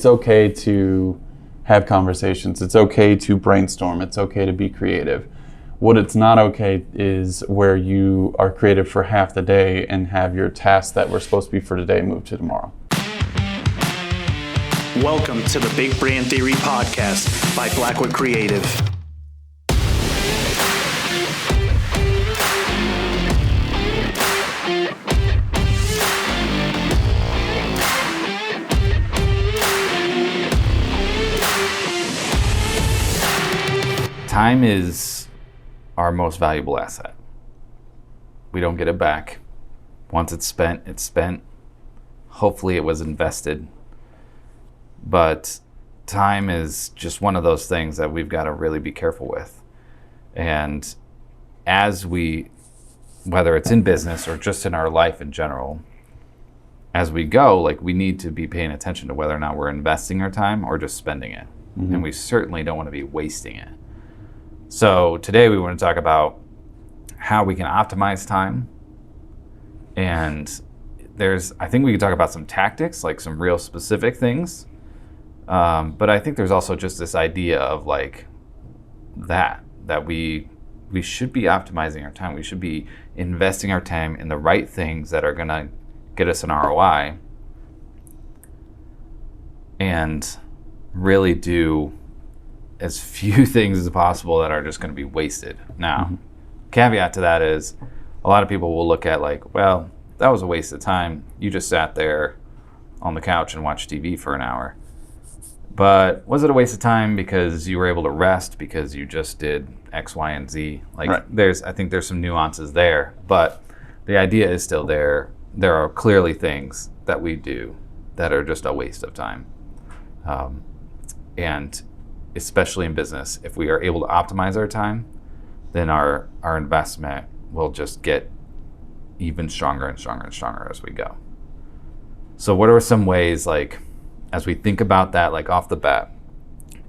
it's okay to have conversations. It's okay to brainstorm. It's okay to be creative. What it's not okay is where you are creative for half the day and have your tasks that were supposed to be for today moved to tomorrow. Welcome to the Big Brand Theory Podcast by Blackwood Creative. Time is our most valuable asset. We don't get it back. Once it's spent, it's spent. Hopefully it was invested. But time is just one of those things that we've got to really be careful with. And as we, whether it's in business or just in our life in general, as we go, like, we need to be paying attention to whether or not we're investing our time or just spending it. Mm-hmm. And we certainly don't want to be wasting it. So today we want to talk about how we can optimize time. And I think we can talk about some tactics, like some real specific things. But I think there's also just this idea of like that we should be optimizing our time. We should be investing our time in the right things that are going to get us an ROI and really do as few things as possible that are just going to be wasted. Now, caveat to that is a lot of people will look at like, well, that was a waste of time. You just sat there on the couch and watched TV for an hour. But was it a waste of time because you were able to rest because you just did X, Y, and Z? Like, right. I think there's some nuances there, but the idea is still there. There are clearly things that we do that are just a waste of time. And especially in business, if we are able to optimize our time, then our investment will just get even stronger and stronger and stronger as we go. So what are some ways, like, as we think about that, like off the bat,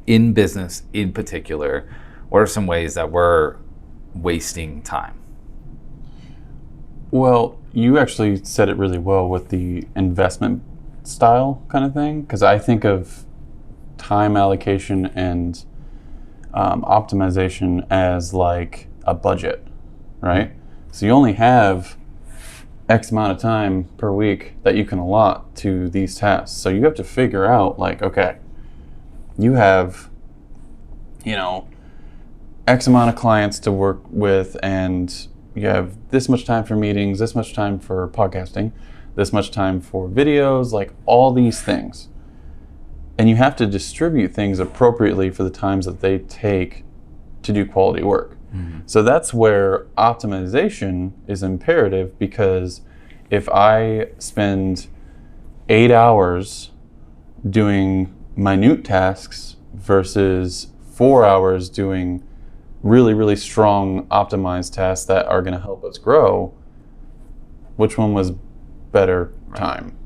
in business in particular, what are some ways that we're wasting time? Well, you actually said it really well with the investment style kind of thing, because I think of time allocation and optimization as like a budget, right? So you only have X amount of time per week that you can allot to these tasks. So you have to figure out like, okay, you have, X amount of clients to work with, and you have this much time for meetings, this much time for podcasting, this much time for videos, like all these things. And you have to distribute things appropriately for the times that they take to do quality work. Mm-hmm. So that's where optimization is imperative, because if I spend 8 hours doing minute tasks versus 4 hours doing really, really strong optimized tasks that are going to help us grow, which one was better time?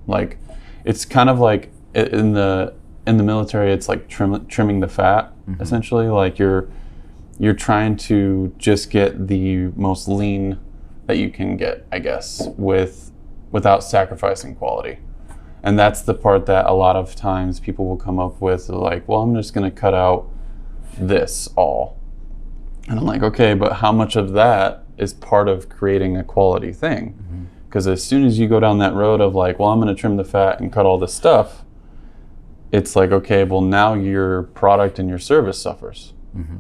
Like, it's kind of like in the military, it's like trimming the fat, mm-hmm. essentially. Like you're trying to just get the most lean that you can get, I guess, without sacrificing quality. And that's the part that a lot of times people will come up with, like, well, I'm just going to cut out this all. And I'm like, okay, but how much of that is part of creating a quality thing? Because as soon as you go down that road of like, well, I'm going to trim the fat and cut all this stuff, it's like, okay, well, now your product and your service suffers. Mm-hmm.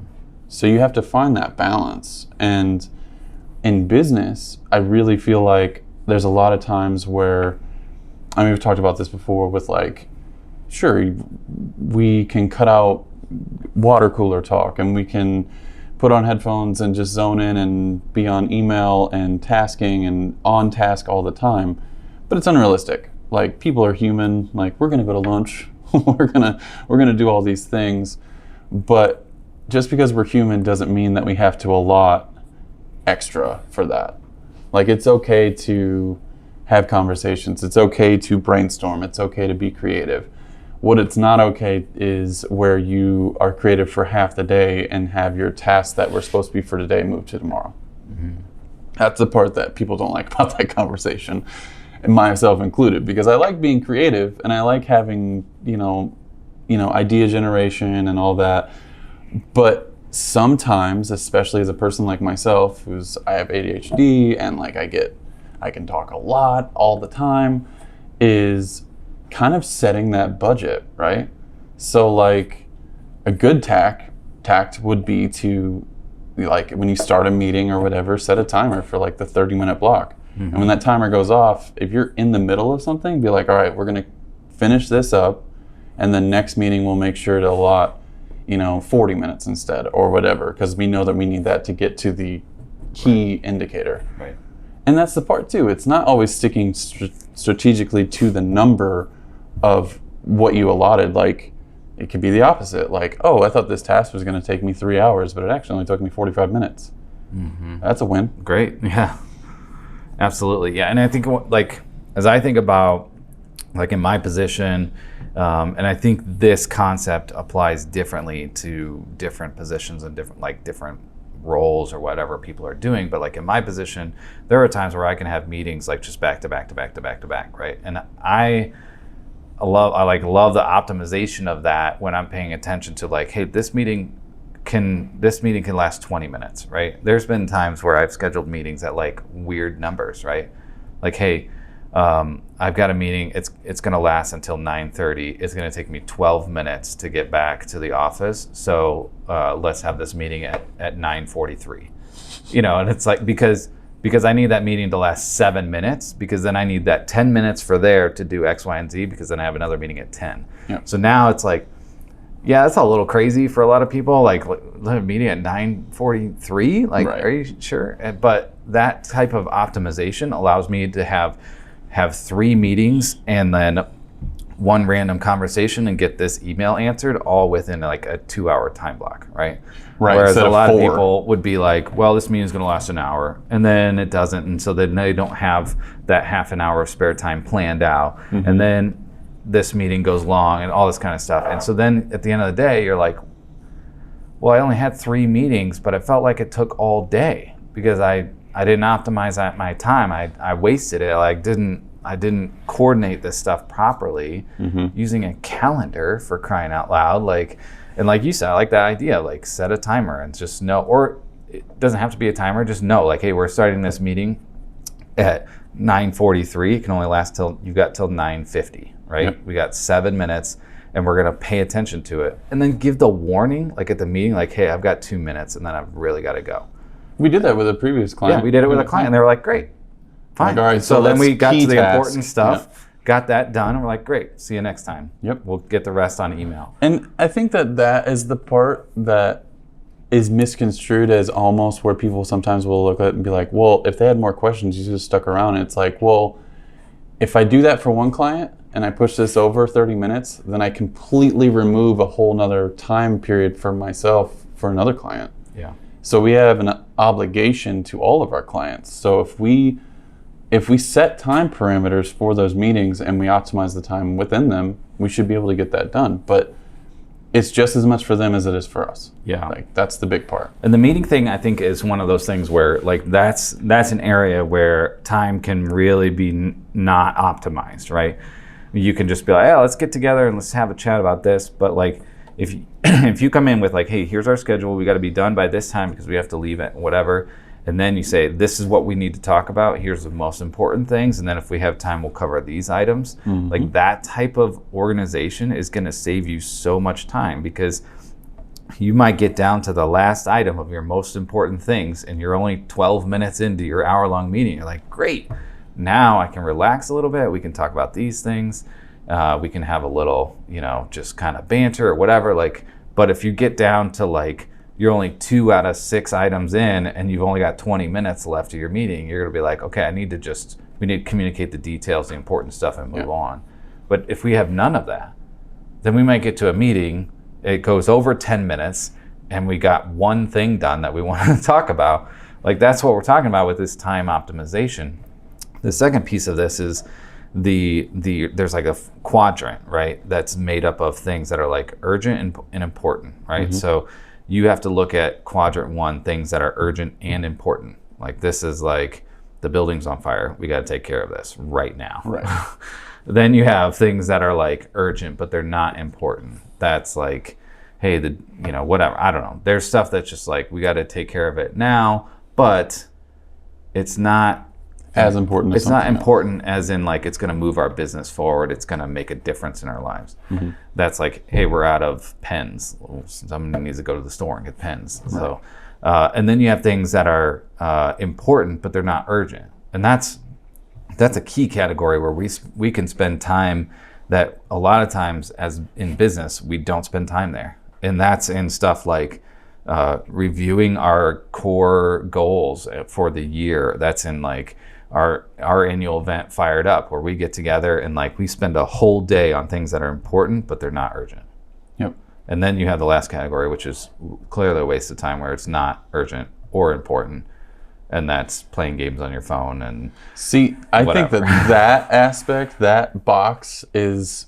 So you have to find that balance. And in business, I really feel like there's a lot of times where, I mean, we've talked about this before with like, sure, we can cut out water cooler talk and we can put on headphones and just zone in and be on email and tasking and on task all the time. But it's unrealistic. Like, people are human. Like, we're going to go to lunch. we're gonna do all these things, but just because we're human doesn't mean that we have to allot extra for that. Like, it's okay to have conversations. It's okay to brainstorm. It's okay to be creative. What it's not okay is where you are creative for half the day and have your tasks that were supposed to be for today moved to tomorrow. Mm-hmm. That's the part that people don't like about that conversation. myself included, because I like being creative and I like having, idea generation and all that. But sometimes, especially as a person like myself, I have ADHD and like I can talk a lot all the time, is kind of setting that budget, right? So like a good tact would be to, like, when you start a meeting or whatever, set a timer for like the 30-minute block. Mm-hmm. And when that timer goes off, if you're in the middle of something, be like, all right, we're going to finish this up, and the next meeting we'll make sure to allot 40 minutes instead or whatever, because we know that we need that to get to the key indicator. Right. And that's the part too. It's not always sticking strategically to the number of what you allotted. Like, it could be the opposite. Like, oh, I thought this task was going to take me 3 hours, but it actually only took me 45 minutes. Mm-hmm. That's a win. Great. Yeah, absolutely. Yeah. And I think, like, as I think about, like, in my position, and I think this concept applies differently to different positions and different roles or whatever people are doing. But like in my position, there are times where I can have meetings like just back to back to back to back to back, right? And I love the optimization of that when I'm paying attention to like, hey, this meeting can last 20 minutes, right? There's been times where I've scheduled meetings at like weird numbers, right? Like, hey, I've got a meeting, it's going to last until 9:30. It's going to take me 12 minutes to get back to the office. So let's have this meeting at 9:43. And it's like, because I need that meeting to last 7 minutes, because then I need that 10 minutes for there to do X, Y, and Z, because then I have another meeting at 10. Yep. So now it's like, yeah, that's a little crazy for a lot of people. Like, a meeting at 9:43? Like, right. Are you sure? But that type of optimization allows me to have 3 meetings and then one random conversation and get this email answered all within like a 2-hour time block, right? Right. Whereas a lot of people would be like, well, this meeting is going to last an hour, and then it doesn't, and so then they don't have that half an hour of spare time planned out, mm-hmm. and then this meeting goes long and all this kind of stuff. And so then at the end of the day, you're like, well, I only had 3 meetings, but it felt like it took all day because I didn't optimize my time. I wasted it. I didn't coordinate this stuff properly, mm-hmm. using a calendar, for crying out loud. And like you said, I like that idea. Like, set a timer and just know, or it doesn't have to be a timer. Just know, like, hey, we're starting this meeting at 9:43. It can only last till 9:50, right? Yep. We got 7 minutes, and we're gonna pay attention to it, and then give the warning, like at the meeting, like, hey, I've got 2 minutes, and then I've really got to go. We did that with a previous client. Yeah, we did it with a client. And they were like, great, fine. Like, all right, so then we got to the important stuff, got that done, and we're like, great, see you next time. Yep. We'll get the rest on email. And I think that is the part that is misconstrued as almost where people sometimes will look at it and be like, well, if they had more questions, you just stuck around. And it's like, well, if I do that for one client and I push this over 30 minutes, then I completely remove a whole nother time period for myself for another client. Yeah. So we have an obligation to all of our clients. So if we set time parameters for those meetings and we optimize the time within them, we should be able to get that done. But it's just as much for them as it is for us. Yeah. Like, that's the big part. And the meeting thing, I think, is one of those things where, like, that's an area where time can really be not optimized, right? You can just be like, oh, let's get together and let's have a chat about this. But like, if you come in with like, hey, here's our schedule, we got to be done by this time because we have to leave at whatever, and then you say, this is what we need to talk about, here's the most important things, and then if we have time, we'll cover these items. Mm-hmm. Like, that type of organization is going to save you so much time, because you might get down to the last item of your most important things and you're only 12 minutes into your hour-long meeting. You're like, great, now I can relax a little bit, we can talk about these things. We can have a little, just kind of banter or whatever. Like, but if you get down to like, you're only 2 out of 6 items in and you've only got 20 minutes left of your meeting, you're going to be like, okay, we need to communicate the details, the important stuff, and move on. But if we have none of that, then we might get to a meeting, it goes over 10 minutes, and we got one thing done that we want to talk about. Like, that's what we're talking about with this time optimization. The second piece of this is there's like a quadrant, right, that's made up of things that are like urgent and important, right? Mm-hmm. So you have to look at quadrant 1, things that are urgent and important. Like, this is like, the building's on fire. We got to take care of this right now. Right. Then you have things that are like urgent, but they're not important. That's like, hey, whatever. I don't know. There's stuff that's just like, we got to take care of it now, but it's not as important. It's not important as in like it's going to move our business forward. It's going to make a difference in our lives. Mm-hmm. That's like, hey, we're out of pens. Someone needs to go to the store and get pens. Right. So, and then you have things that are important, but they're not urgent. And that's a key category where we can spend time that a lot of times as in business, we don't spend time there. And that's in stuff like reviewing our core goals for the year. That's in like our annual event Fired Up, where we get together and like we spend a whole day on things that are important, but they're not urgent. Yep. And then you have the last category, which is clearly a waste of time, where it's not urgent or important. And that's playing games on your phone and see, I think that aspect, that box is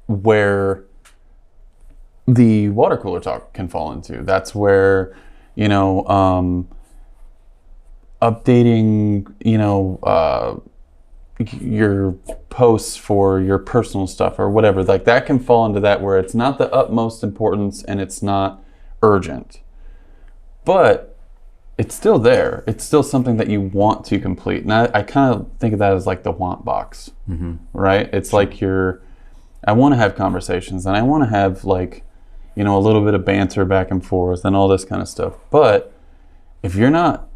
where the water cooler talk can fall into. That's where, updating, your posts for your personal stuff or whatever, like that can fall into that, where it's not the utmost importance and it's not urgent, but it's still there. It's still something that you want to complete. And I kind of think of that as like the want box, mm-hmm. right? It's like I want to have conversations and I want to have like, a little bit of banter back and forth and all this kind of stuff. But if you're not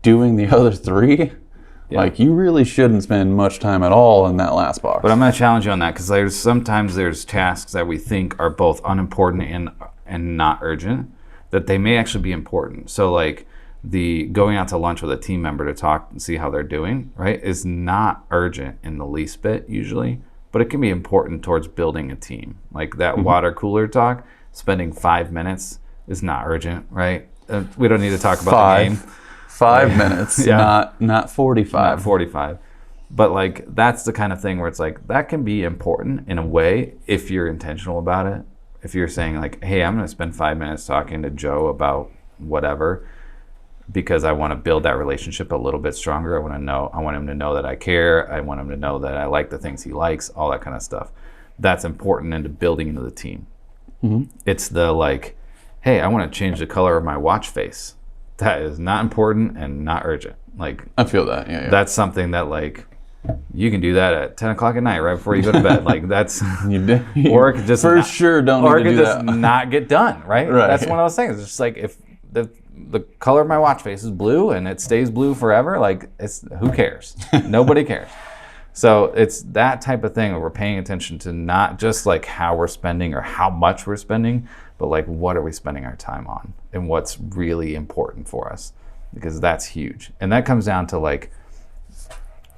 doing the other three, like you really shouldn't spend much time at all in that last box. But I'm going to challenge you on that, because sometimes there's tasks that we think are both unimportant and not urgent, that they may actually be important. So like the going out to lunch with a team member to talk and see how they're doing, right, is not urgent in the least bit usually, but it can be important towards building a team. Like that mm-hmm. water cooler talk, spending 5 minutes is not urgent, right? We don't need to talk about the game. 5 minutes, not 45. Not 45. But like that's the kind of thing where it's like that can be important in a way if you're intentional about it. If you're saying like, hey, I'm going to spend 5 minutes talking to Joe about whatever because I want to build that relationship a little bit stronger. I want him to know that I care. I want him to know that I like the things he likes, all that kind of stuff. That's important into building into the team. Mm-hmm. It's the like, hey, I want to change the color of my watch face. That is not important and not urgent. Like I feel that. Yeah. That's something that like you can do that at 10 o'clock at night right before you go to bed. Like that's or it could just for sure don't need to do that. Or it could just not get done. Right. That's one of those things. It's just like if the color of my watch face is blue and it stays blue forever, like who cares? Nobody cares. So it's that type of thing where we're paying attention to not just like how we're spending or how much we're spending, but like what are we spending our time on and what's really important for us, because that's huge. And that comes down to like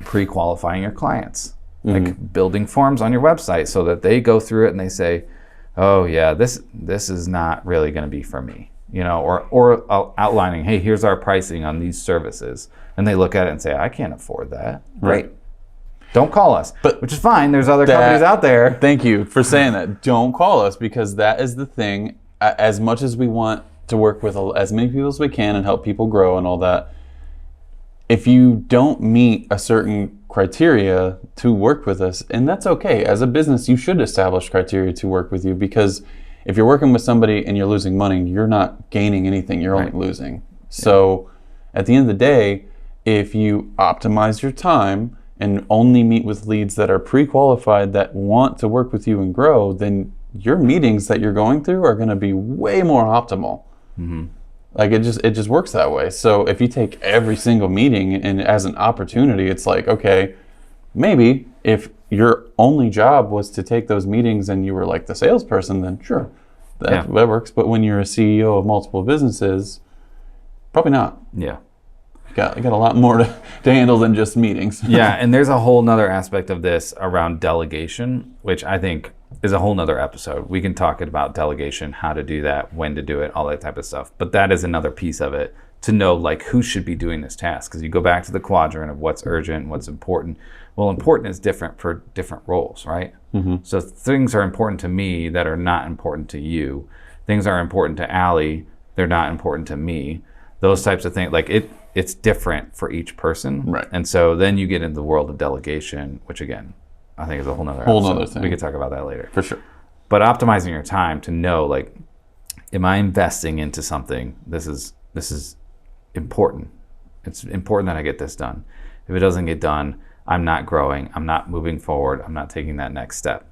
pre-qualifying your clients, mm-hmm. like building forms on your website so that they go through it and they say, oh yeah, this is not really going to be for me, or outlining, hey, here's our pricing on these services. And they look at it and say, I can't afford that. Great. Don't call us, which is fine. There's other companies out there. Thank you for saying that. Don't call us, because that is the thing. As much as we want to work with as many people as we can and help people grow and all that, if you don't meet a certain criteria to work with us, and that's okay. As a business, you should establish criteria to work with you, because if you're working with somebody and you're losing money, you're not gaining anything. You're only losing. So at the end of the day, if you optimize your time and only meet with leads that are pre-qualified that want to work with you and grow, then your meetings that you're going through are going to be way more optimal. Mm-hmm. Like it just works that way. So if you take every single meeting and as an opportunity, it's like, okay, maybe if your only job was to take those meetings and you were like the salesperson, then sure, that works. But when you're a CEO of multiple businesses, probably not. Yeah. You got a lot more to handle than just meetings. Yeah, and there's a whole nother aspect of this around delegation, which I think is a whole nother episode. We can talk about delegation, how to do that, when to do it, all that type of stuff. But that is another piece of it, to know like who should be doing this task. Because you go back to the quadrant of what's urgent and what's important. Well, important is different for different roles, right? Mm-hmm. So things are important to me that are not important to you. Things are important to Allie, they're not important to me. those types of things. Like it's different for each person. Right. And so then you get into the world of delegation, which again, I think is a whole nother thing. We could talk about that later. For sure. But optimizing your time to know, like, am I investing into something? This is important. It's important that I get this done. If it doesn't get done, I'm not growing. I'm not moving forward. I'm not taking that next step.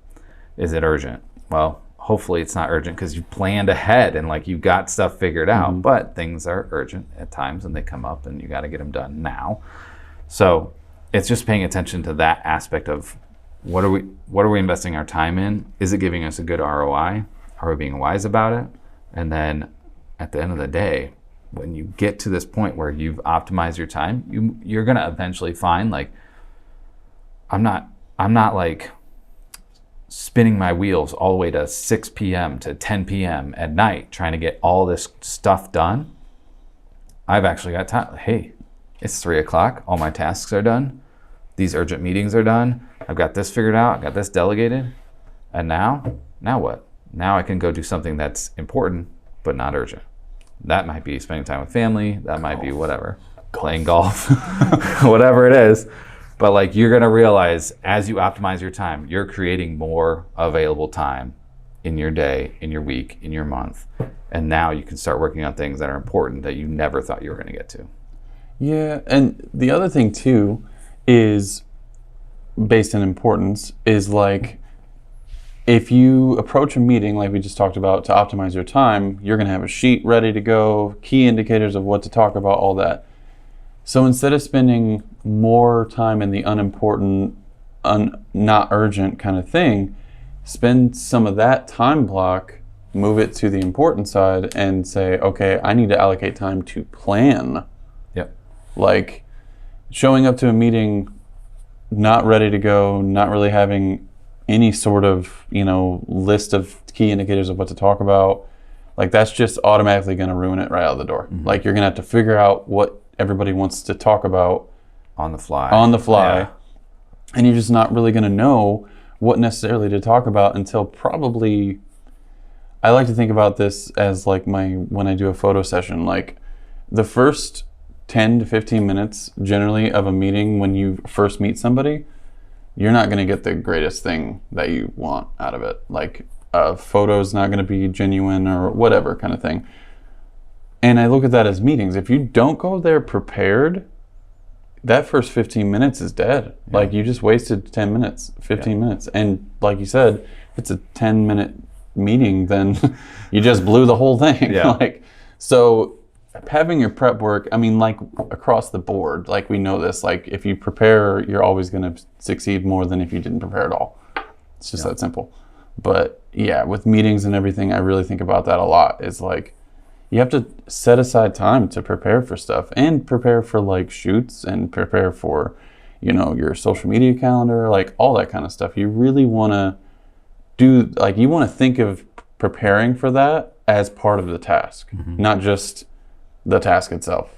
Is it urgent? Well, hopefully it's not urgent because you planned ahead and like you got stuff figured out. But things are urgent at times and they come up and you got to get them done now. So it's just paying attention to that aspect of what are we investing our time in? Is it giving us a good ROI? Are we being wise about it? And then at the end of the day, when you get to this point where you've optimized your time, you're gonna eventually find like I'm not like spinning my wheels all the way to 6 p.m. to 10 p.m. at night trying to get all this stuff done. I've actually got time. Hey, it's 3 o'clock. All my tasks are done. These urgent meetings are done. I've got this figured out. I've got this delegated. And now what? Now I can go do something that's important, but not urgent. That might be spending time with family. That might be whatever, playing golf, whatever it is. But like you're gonna realize as you optimize your time, you're creating more available time in your day, in your week, in your month. And now you can start working on things that are important that you never thought you were gonna get to. Yeah, and the other thing too is based on importance is like if you approach a meeting like we just talked about to optimize your time, you're going to have a sheet ready to go, key indicators of what to talk about, all that. So instead of spending more time in the unimportant, not urgent kind of thing, spend some of that time block, move it to the important side and say, okay, I need to allocate time to plan. Yep. Like showing up to a meeting not ready to go, not really having any sort of, list of key indicators of what to talk about, like that's just automatically going to ruin it right out the door. Like you're going to have to figure out what everybody wants to talk about on the fly. Yeah. And you're just not really going to know what necessarily to talk about until probably, I like to think about this as like when I do a photo session, like the first 10 to 15 minutes generally of a meeting when you first meet somebody, you're not going to get the greatest thing that you want out of it. Like a photo's not going to be genuine or whatever kind of thing. And I look at that as meetings. If you don't go there prepared, that first 15 minutes is dead. Yeah. Like you just wasted 10 minutes, 15 minutes. And like you said, if it's a 10-minute meeting, then you just blew the whole thing. Yeah. So having your prep work, I mean, like across the board, like we know this, like if you prepare, you're always going to succeed more than if you didn't prepare at all. It's just that simple. But yeah, with meetings and everything, I really think about that a lot. Is like, you have to set aside time to prepare for stuff and prepare for like shoots and prepare for, your social media calendar, like all that kind of stuff. You really want to you want to think of preparing for that as part of the task, not just the task itself.